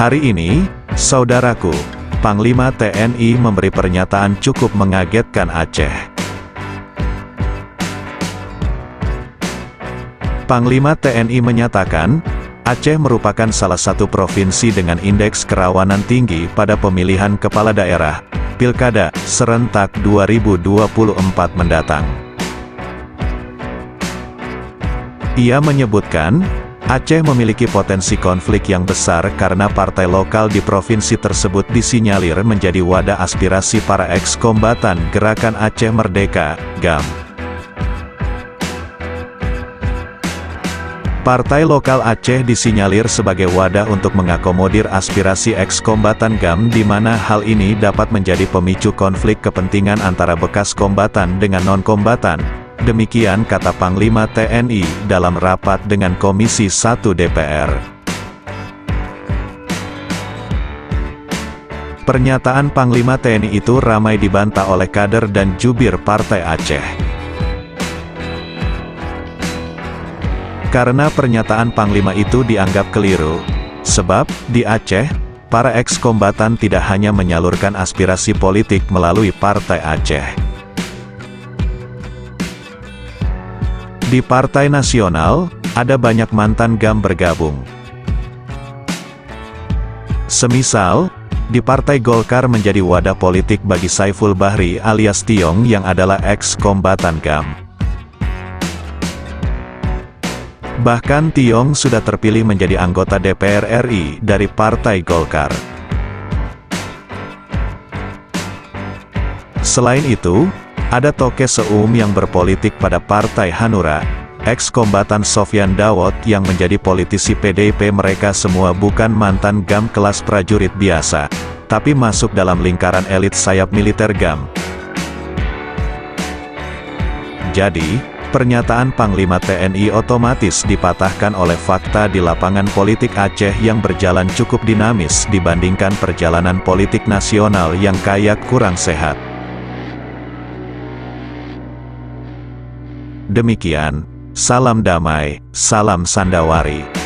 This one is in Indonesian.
Hari ini, saudaraku, Panglima TNI memberi pernyataan cukup mengagetkan Aceh. Panglima TNI menyatakan, Aceh merupakan salah satu provinsi dengan indeks kerawanan tinggi pada pemilihan kepala daerah, Pilkada, serentak 2024 mendatang. Ia menyebutkan, Aceh memiliki potensi konflik yang besar karena partai lokal di provinsi tersebut disinyalir menjadi wadah aspirasi para eks-kombatan Gerakan Aceh Merdeka, GAM. Partai lokal Aceh disinyalir sebagai wadah untuk mengakomodir aspirasi eks-kombatan GAM di mana hal ini dapat menjadi pemicu konflik kepentingan antara bekas kombatan dengan non-kombatan. Demikian kata Panglima TNI dalam rapat dengan Komisi 1 DPR. Pernyataan Panglima TNI itu ramai dibantah oleh kader dan jubir Partai Aceh. Karena pernyataan Panglima itu dianggap keliru, sebab, di Aceh, para eks-kombatan tidak hanya menyalurkan aspirasi politik melalui Partai Aceh. Di Partai Nasional, ada banyak mantan GAM bergabung. Semisal, di Partai Golkar menjadi wadah politik bagi Saiful Bahri alias Tiong yang adalah eks-kombatan GAM. Bahkan Tiong sudah terpilih menjadi anggota DPR RI dari Partai Golkar. Selain itu, ada Toke Seum yang berpolitik pada Partai Hanura, eks-kombatan Sofyan Dawot yang menjadi politisi PDIP. Mereka semua bukan mantan GAM kelas prajurit biasa, tapi masuk dalam lingkaran elit sayap militer GAM. Jadi, pernyataan Panglima TNI otomatis dipatahkan oleh fakta di lapangan politik Aceh yang berjalan cukup dinamis dibandingkan perjalanan politik nasional yang kayak kurang sehat. Demikian, salam damai, salam Sandawari.